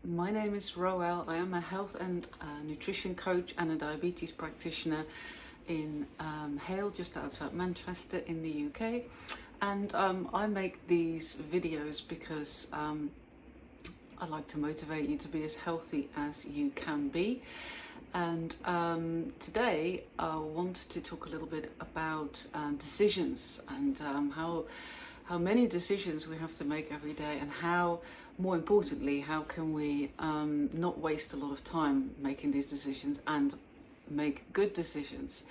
my name is Roel. I am a health and nutrition coach and a diabetes practitioner in Hale, just outside Manchester in the UK. And I make these videos because I like to motivate you to be as healthy as you can be. And today I want to talk a little bit about decisions and how many decisions we have to make every day, and how, more importantly, how can we not waste a lot of time making these decisions and make good decisions.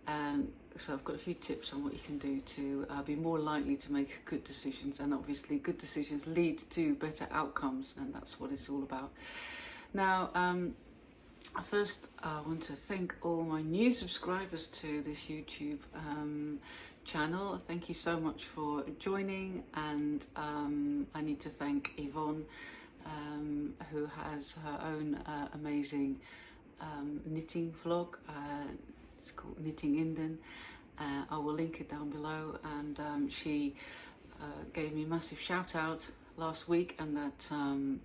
And so I've got a few tips on what you can do to be more likely to make good decisions, and obviously good decisions lead to better outcomes, and that's what it's all about. Now, first, I want to thank all my new subscribers to this YouTube channel. Thank you so much for joining, and I need to thank Yvonne, who has her own amazing knitting vlog. It's called Knitting Indian. I will link it down below, and she gave me a massive shout out last week, and that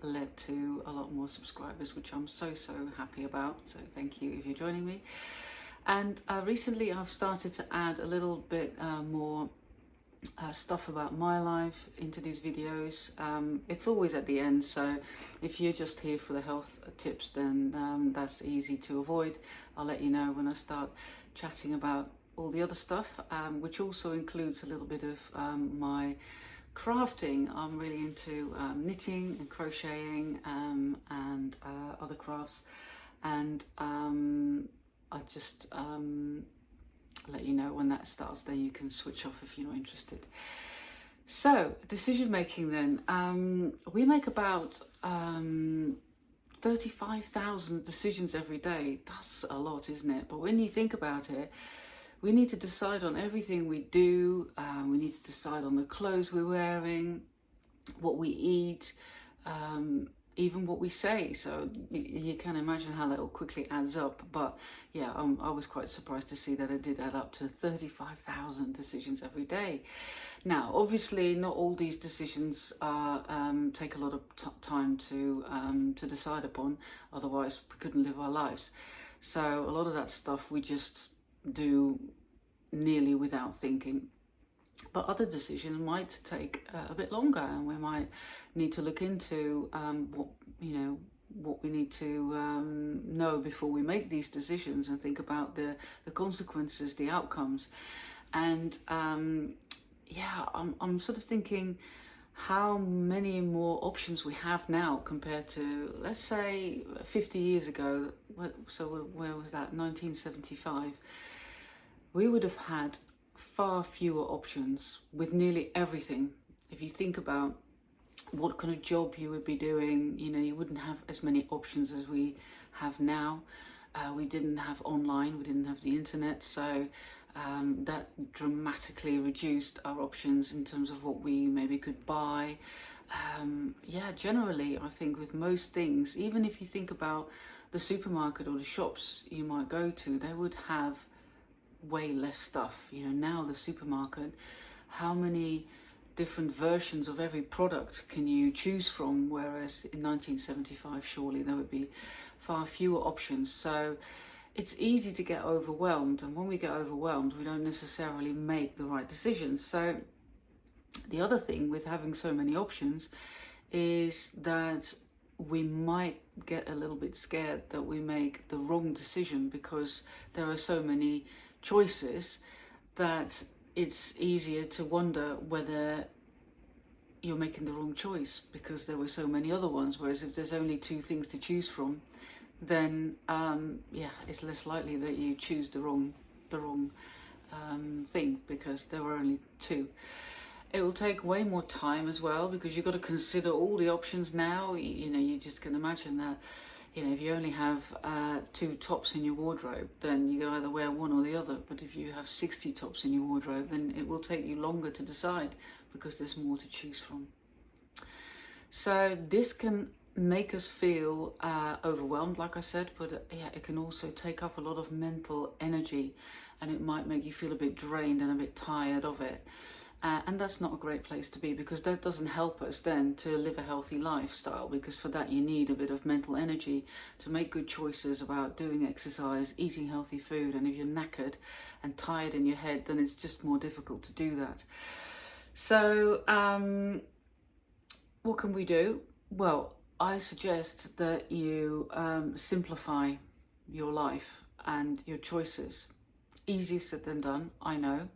led to a lot more subscribers, which I'm so happy about. So thank you if you're joining me. And recently I've started to add a little bit more stuff about my life into these videos. It's always at the end, so if you're just here for the health tips, then that's easy to avoid. I'll let you know when I start chatting about all the other stuff, which also includes a little bit of my crafting. I'm really into knitting and crocheting and other crafts, and I'll just let you know when that starts. Then you can switch off if you're not interested. So, decision making then. We make about 35,000 decisions every day. That's a lot, isn't it? But when you think about it, we need to decide on everything we do. We need to decide on the clothes we're wearing, what we eat, even what we say. So you can imagine how that all quickly adds up. But yeah, I was quite surprised to see that it did add up to 35,000 decisions every day. Now, obviously, not all these decisions take a lot of time to decide upon. Otherwise, we couldn't live our lives. So a lot of that stuff we just do nearly without thinking. But other decisions might take a bit longer, and we might need to look into what we need to know before we make these decisions, and think about the consequences, the outcomes. And I'm sort of thinking how many more options we have now compared to, let's say, 50 years ago. So where was that? 1975. We would have had far fewer options with nearly everything. If you think about what kind of job you would be doing, you wouldn't have as many options as we have now. We didn't have online, we didn't have the internet, so that dramatically reduced our options in terms of what we maybe could buy. Generally, I think with most things, even if you think about the supermarket or the shops you might go to, they would have way less stuff. Now the supermarket, how many different versions of every product can you choose from, whereas in 1975 surely there would be far fewer options. So it's easy to get overwhelmed, and when we get overwhelmed we don't necessarily make the right decisions. So the other thing with having so many options is that we might get a little bit scared that we make the wrong decision, because there are so many choices that it's easier to wonder whether you're making the wrong choice because there were so many other ones. Whereas if there's only two things to choose from, then it's less likely that you choose the wrong thing because there were only two. It will take way more time as well, because you've got to consider all the options now. You just can imagine that if you only have 2 tops in your wardrobe, then you can either wear one or the other. But if you have 60 tops in your wardrobe, then it will take you longer to decide because there's more to choose from. So this can make us feel overwhelmed, like I said, but it can also take up a lot of mental energy, and it might make you feel a bit drained and a bit tired of it. And that's not a great place to be, because that doesn't help us then to live a healthy lifestyle, because for that you need a bit of mental energy to make good choices about doing exercise, eating healthy food. And if you're knackered and tired in your head, then it's just more difficult to do that. So what can we do? Well, I suggest that you simplify your life and your choices. Easier said than done, I know.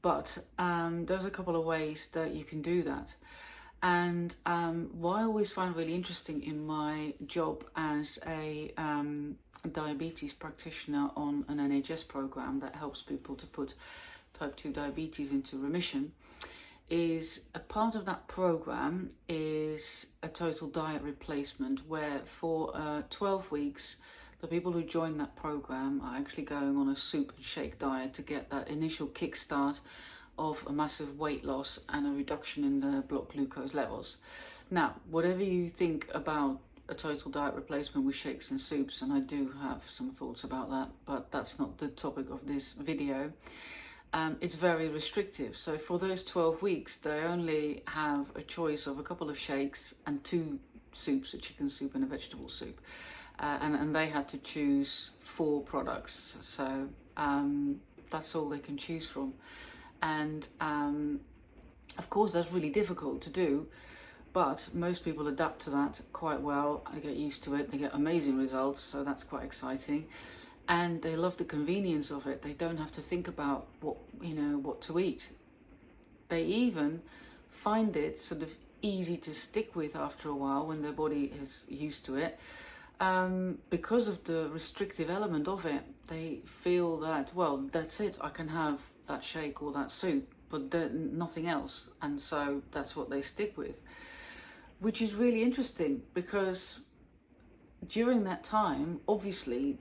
But there's a couple of ways that you can do that. And what I always find really interesting in my job as a diabetes practitioner on an NHS program that helps people to put type 2 diabetes into remission is a part of that program is a total diet replacement, where for 12 weeks the people who join that program are actually going on a soup and shake diet to get that initial kickstart of a massive weight loss and a reduction in the blood glucose levels. Now, whatever you think about a total diet replacement with shakes and soups, and I do have some thoughts about that, but that's not the topic of this video, it's very restrictive. So for those 12 weeks, they only have a choice of a couple of shakes and 2 soups, a chicken soup and a vegetable soup. And they had to choose 4 products, so that's all they can choose from. And of course that's really difficult to do, but most people adapt to that quite well. They get used to it, they get amazing results, so that's quite exciting. And they love the convenience of it. They don't have to think about what to eat. They even find it sort of easy to stick with after a while when their body is used to it. Because of the restrictive element of it, they feel that, well, that's it, I can have that shake or that soup, but nothing else. And so that's what they stick with, which is really interesting, because during that time, obviously,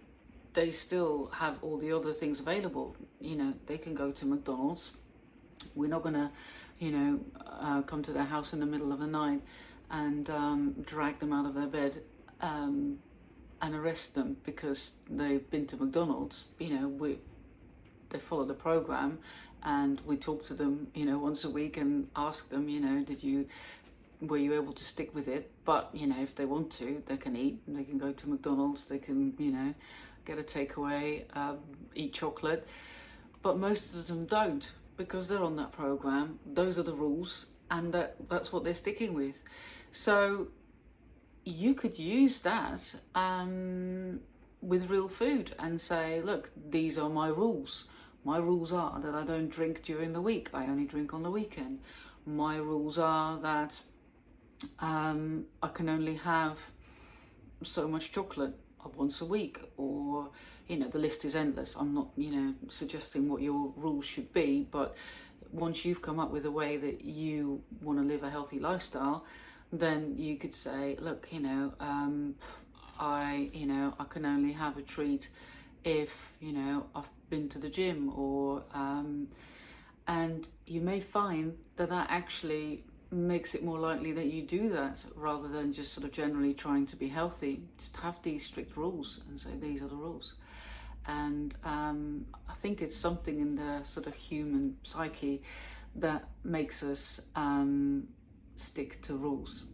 they still have all the other things available. They can go to McDonald's. We're not gonna, come to their house in the middle of the night and drag them out of their bed and arrest them because they've been to McDonald's. They follow the program, and we talk to them, once a week and ask them, were you able to stick with it? But if they want to, they can eat. They can go to McDonald's. They can, get a takeaway, eat chocolate. But most of them don't, because they're on that program. Those are the rules, and that's what they're sticking with. So you could use that with real food and say, look, these are my rules. My rules are that I don't drink during the week. I only drink on the weekend. My rules are that I can only have so much chocolate once a week, or the list is endless. I'm not suggesting what your rules should be, but once you've come up with a way that you want to live a healthy lifestyle, then you could say, look, I can only have a treat if I've been to the gym, or and you may find that actually makes it more likely that you do that, rather than just sort of generally trying to be healthy. Just have these strict rules and say, these are the rules. And I think it's something in the sort of human psyche that makes us stick to rules.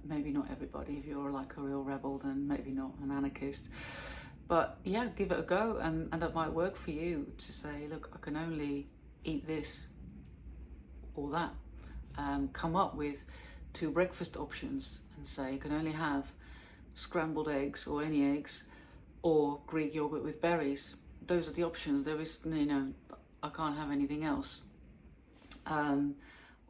Maybe not everybody. If you're like a real rebel, then maybe not an anarchist. But yeah, give it a go, and that might work for you, to say, look, I can only eat this or that. Come up with 2 breakfast options and say you can only have scrambled eggs or any eggs, or Greek yogurt with berries. Those are the options. There is, I can't have anything else.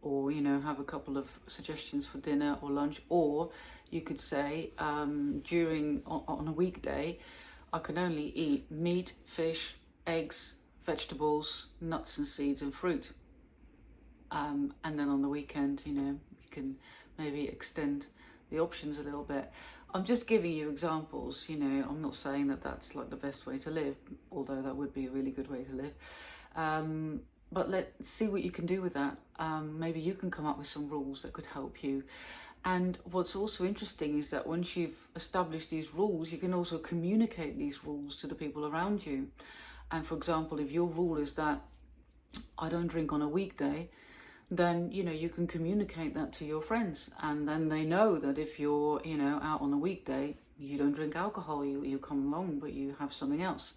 Or have a couple of suggestions for dinner or lunch. Or you could say on a weekday, I can only eat meat, fish, eggs, vegetables, nuts and seeds and fruit. And then on the weekend, you can maybe extend the options a little bit. I'm just giving you examples, I'm not saying that that's like the best way to live, although that would be a really good way to live. But let's see what you can do with that. Maybe you can come up with some rules that could help you. And what's also interesting is that once you've established these rules, you can also communicate these rules to the people around you. And for example, if your rule is that I don't drink on a weekday, then, you know, you can communicate that to your friends, and then they know that if you're, you know, out on a weekday, you don't drink alcohol, you come along, but you have something else.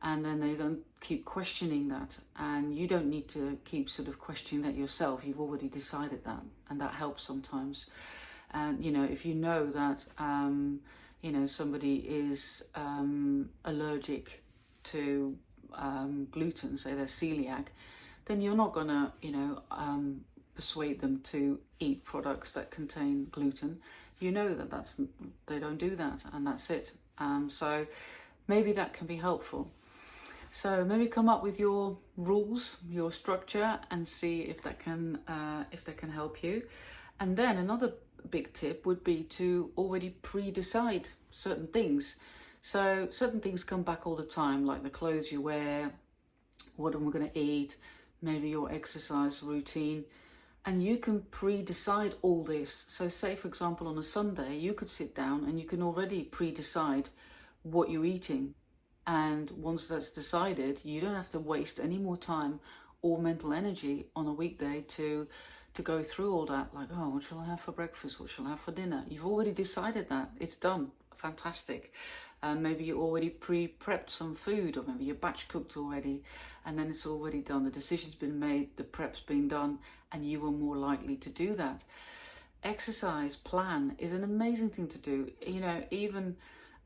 And then they don't keep questioning that, and you don't need to keep sort of questioning that yourself. You've already decided that, and that helps sometimes. And, you know, if you know that, you know, somebody is allergic to gluten, say they're celiac, then you're not gonna, you know, persuade them to eat products that contain gluten. You know that they don't do that, and that's it. So maybe that can be helpful. So maybe come up with your rules, your structure, and see if that can help you. And then another big tip would be to already pre-decide certain things. So certain things come back all the time, like the clothes you wear, what am I going to eat, maybe your exercise routine, and you can pre-decide all this. So say, for example, on a Sunday, you could sit down and you can already pre-decide what you're eating. And once that's decided, you don't have to waste any more time or mental energy on a weekday to go through all that. Like, oh, what shall I have for breakfast? What shall I have for dinner? You've already decided that. It's done. Fantastic. And maybe you already pre-prepped some food, or maybe you're batch cooked already, and then it's already done. The decision's been made, the prep's been done, and you are more likely to do that. Exercise plan is an amazing thing to do. You know, even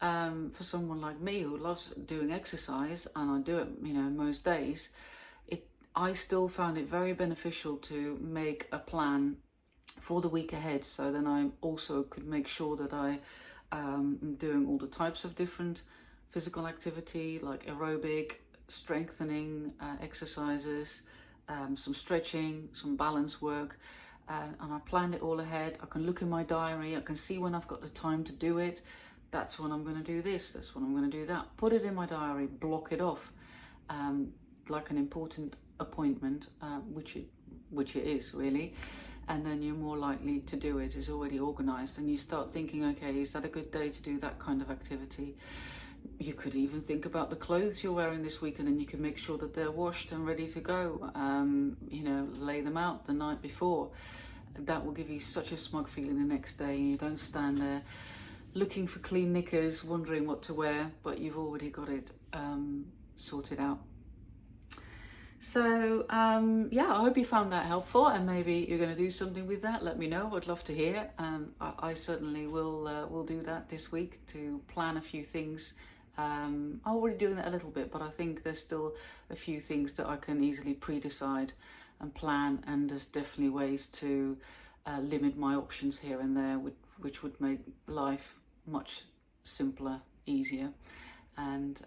for someone like me who loves doing exercise, and I do it, you know, most days, I still found it very beneficial to make a plan for the week ahead. So then I also could make sure that I am doing all the types of different physical activity, like aerobic, strengthening exercises, some stretching, some balance work. And I planned it all ahead. I can look in my diary, I can see when I've got the time to do it. That's when I'm going to do this, that's when I'm going to do that. Put it in my diary, block it off, like an important appointment, which it is really. And then you're more likely to do it. It's already organised, and you start thinking, okay, is that a good day to do that kind of activity? You could even think about the clothes you're wearing this weekend, and you can make sure that they're washed and ready to go. You know, lay them out the night before. That will give you such a smug feeling the next day. You don't stand there looking for clean knickers, wondering what to wear, but you've already got it sorted out. So yeah, I hope you found that helpful, and maybe you're going to do something with that. Let me know. I'd love to hear. I certainly will do that this week, to plan a few things. I'm already doing that a little bit, but I think there's still a few things that I can easily pre-decide and plan, and there's definitely ways to limit my options here and there, which would make life much simpler, easier. And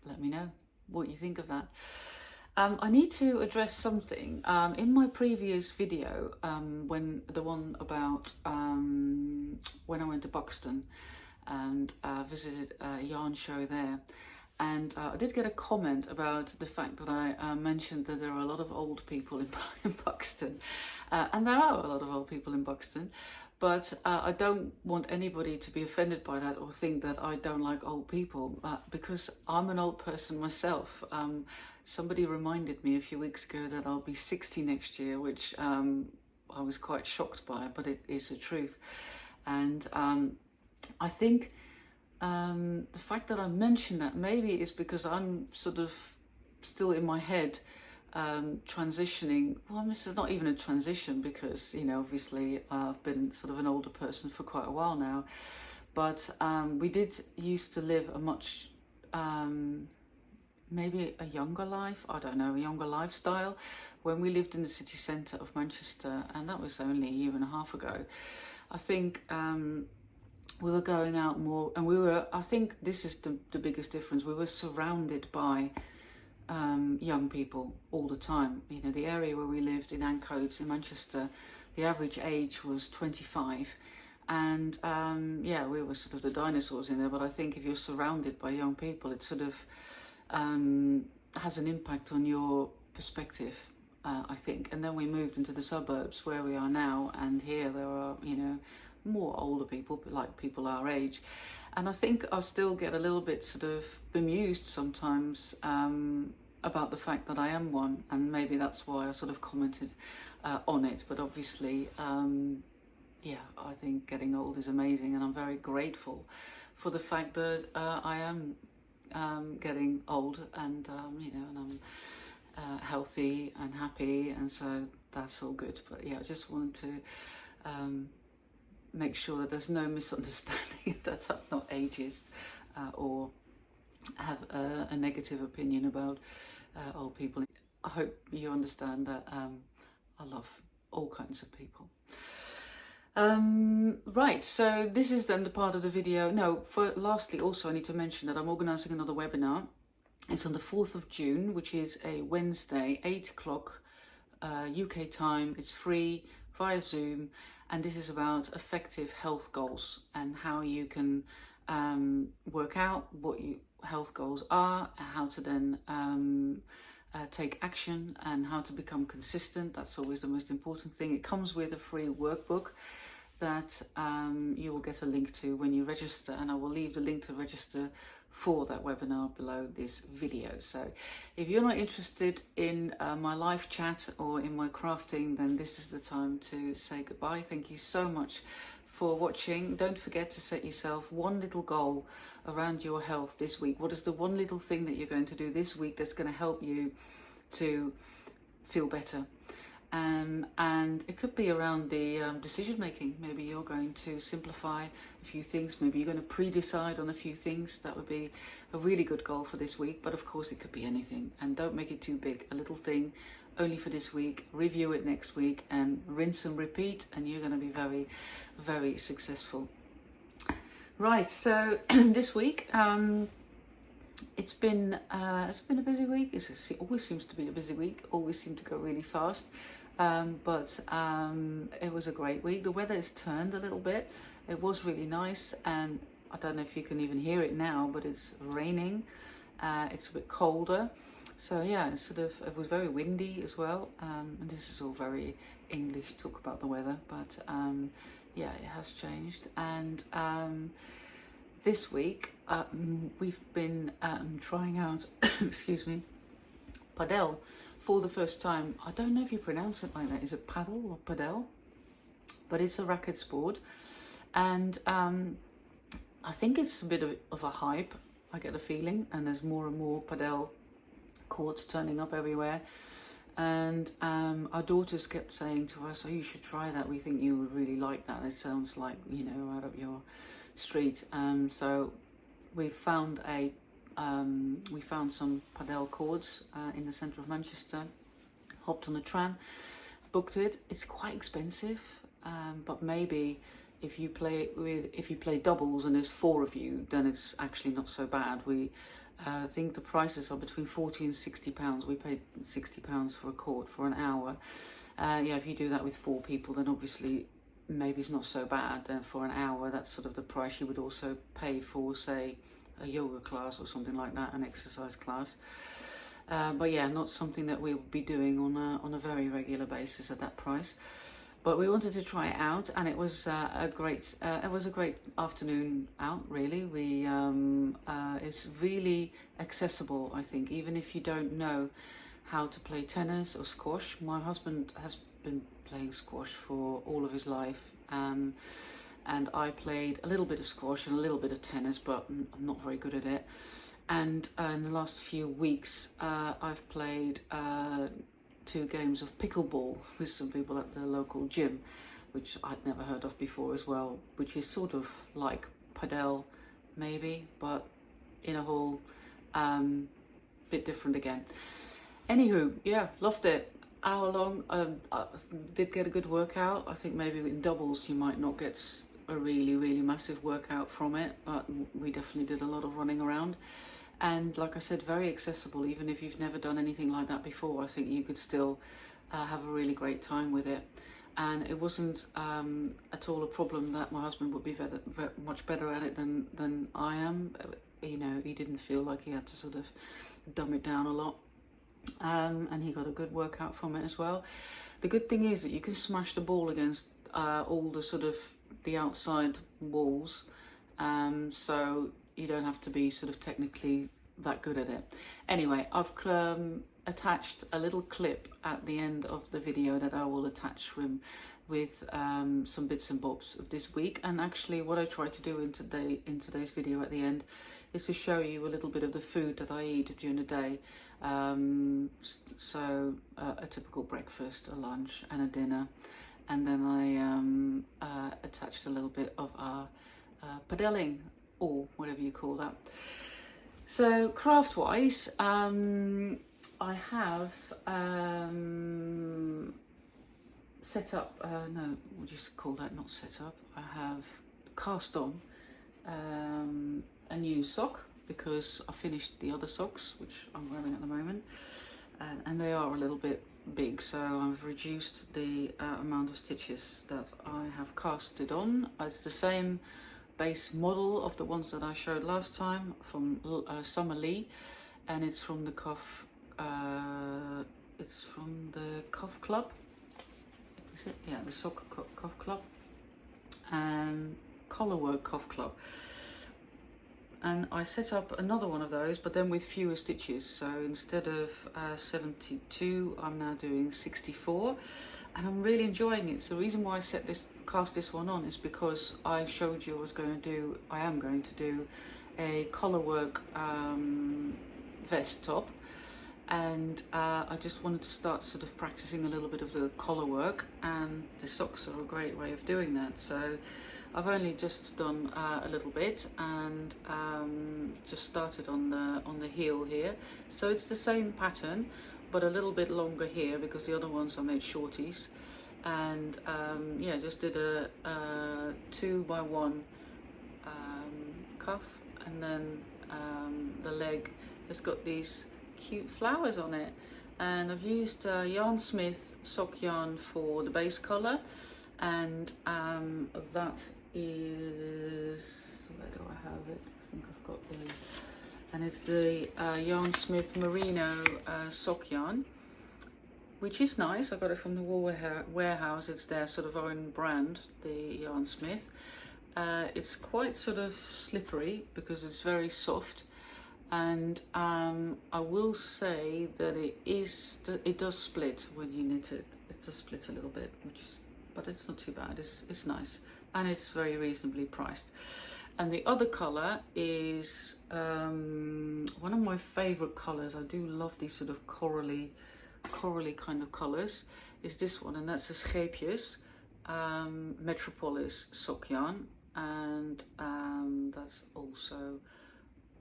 let me know what you think of that. I need to address something. In my previous video, the one about when I went to Buxton and visited a yarn show there, and I did get a comment about the fact that I mentioned that there are a lot of old people in Buxton, and there are a lot of old people in Buxton. But I don't want anybody to be offended by that or think that I don't like old people, because I'm an old person myself. Somebody reminded me a few weeks ago that I'll be 60 next year, which I was quite shocked by, but it is the truth. And I think the fact that I mentioned that maybe is because I'm sort of still in my head transitioning. Well, this is not even a transition, because, you know, obviously I've been sort of an older person for quite a while now, but we did used to live a much maybe a younger life, I don't know, a younger lifestyle, when we lived in the city centre of Manchester, and that was only a year and a half ago. I think we were going out more, and I think this is the biggest difference, we were surrounded by young people all the time. You know, the area where we lived in Ancoats in Manchester, the average age was 25, and yeah, we were sort of the dinosaurs in there. But I think if you're surrounded by young people, it sort of has an impact on your perspective, I think. And then we moved into the suburbs where we are now, and here there are, you know, more older people, like people our age. And I think I still get a little bit sort of bemused sometimes about the fact that I am one, and maybe that's why I sort of commented on it. But obviously, yeah, I think getting old is amazing, and I'm very grateful for the fact that I am getting old, and you know, and I'm healthy and happy, and so that's all good. But yeah, I just wanted to make sure that there's no misunderstanding that I'm not ageist or have a negative opinion about old people. I hope you understand that I love all kinds of people. Right, so this is then the part of the video. No, lastly, also I need to mention that I'm organising another webinar. It's on the 4th of June, which is a Wednesday, 8 o'clock UK time. It's free via Zoom, and this is about effective health goals and how you can work out what your health goals are, how to then take action, and how to become consistent. That's always the most important thing. It comes with a free workbook that you will get a link to when you register, and I will leave the link to register for that webinar below this video. So if you're not interested in my live chat or in my crafting, then this is the time to say goodbye. Thank you so much for watching. Don't forget to set yourself one little goal around your health this week. What is the one little thing that you're going to do this week that's going to help you to feel better? And it could be around the decision making. Maybe you're going to simplify a few things. Maybe you're going to pre-decide on a few things. That would be a really good goal for this week. But of course, it could be anything. And don't make it too big. A little thing only for this week. Review it next week and rinse and repeat. And you're going to be very, very successful. Right. So this week, it's been a busy week. It always seems to be a busy week. Always seem to go really fast. But it was a great week. The weather has turned a little bit. It was really nice, and I don't know if you can even hear it now, but it's raining. It's a bit colder. So yeah, it was very windy as well. And this is all very English, talk about the weather, but yeah, it has changed. And this week we've been trying out, excuse me, padel for the first time. I don't know if you pronounce it like that. Is it paddle or padel? But it's a racket sport, and I think it's a bit of a hype. I get a feeling, and there's more and more padel courts turning up everywhere. And our daughters kept saying to us, "Oh, you should try that. We think you would really like that. It sounds like, you know, right up your street." So we found some padel courts in the centre of Manchester. Hopped on a tram, booked it. It's quite expensive, but maybe if you play doubles and there's 4 of you, then it's actually not so bad. We think the prices are between £40 and £60. We paid £60 for a court for an hour. Yeah, if you do that with 4 people, then obviously maybe it's not so bad. Then for an hour, that's sort of the price you would also pay for, say, a yoga class or something like that, an exercise class. But yeah, not something that we'll be doing on a very regular basis at that price. But we wanted to try it out, and it was a great afternoon out. Really, it's really accessible. I think even if you don't know how to play tennis or squash. My husband has been playing squash for all of his life. And I played a little bit of squash and a little bit of tennis, but I'm not very good at it. And in the last few weeks, I've played 2 games of pickleball with some people at the local gym, which I'd never heard of before as well, which is sort of like padel, maybe, but in a whole bit different again. Anywho, yeah, loved it. Hour long. I did get a good workout. I think maybe in doubles you might not get a really massive workout from it, but we definitely did a lot of running around. And like I said, very accessible. Even if you've never done anything like that before, I think you could still have a really great time with it. And it wasn't at all a problem that my husband would be very much better at it than I am. You know, he didn't feel like he had to sort of dumb it down a lot. And he got a good workout from it as well. The good thing is that you can smash the ball against all the sort of the outside walls, so you don't have to be sort of technically that good at it. Anyway, I've attached a little clip at the end of the video that I will attach with some bits and bobs of this week. And actually what I try to do in today's video at the end is to show you a little bit of the food that I eat during the day. So a typical breakfast, a lunch and a dinner. And then I attached a little bit of our padelling, or whatever you call that. So craft wise, I have set up, no, what do you call that, not set up, I have cast on a new sock, because I finished the other socks, which I'm wearing at the moment, and they are a little bit big, so I've reduced the amount of stitches that I have casted on. It's the same base model of the ones that I showed last time from Summer Lee, and it's from the Cuff Club. Is it? Yeah, the Sock Cuff Club and Collarwork Cuff Club. And I set up another one of those, but then with fewer stitches. So instead of 72, I'm now doing 64, and I'm really enjoying it. So the reason why I cast this one on is because I showed you I am going to do a collarwork vest top, and I just wanted to start sort of practicing a little bit of the collarwork, and the socks are a great way of doing that. So I've only just done a little bit, and just started on the heel here. So it's the same pattern, but a little bit longer here, because the other ones I made shorties. And yeah, just did a 2x1 cuff, and then the leg has got these cute flowers on it. And I've used Yarn Smith sock yarn for the base colour, and that is, where do I have it? I think I've got the, and it's the Yarn Smith Merino sock yarn, which is nice. I got it from the Wool Warehouse. It's their sort of own brand, the Yarn Smith. It's quite sort of slippery because it's very soft, and I will say that it does split when you knit it. It does split a little bit, but it's not too bad. It's nice, and it's very reasonably priced. And the other colour is one of my favourite colours. I do love these sort of corally kind of colours. Is this one, and that's the Scheepjes Metropolis sock yarn, and that's also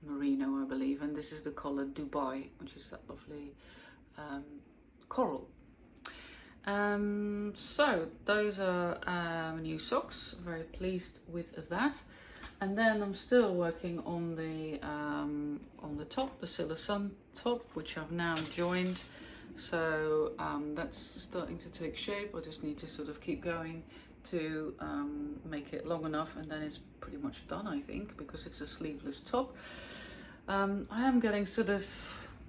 merino, I believe. And this is the colour Dubai, which is that lovely coral. So those are new socks. Very pleased with that. And then I'm still working on the top, the Silla Sun top, which I've now joined. So that's starting to take shape. I just need to sort of keep going to make it long enough, and then it's pretty much done, I think, because it's a sleeveless top. I am getting sort of,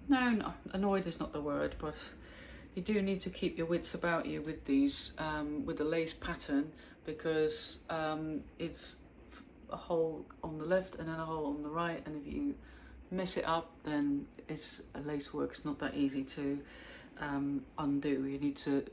no, annoyed is not the word, but you do need to keep your wits about you with these, with the lace pattern, because it's a hole on the left and then a hole on the right, and if you mess it up, then lace work's not that easy to undo. You need to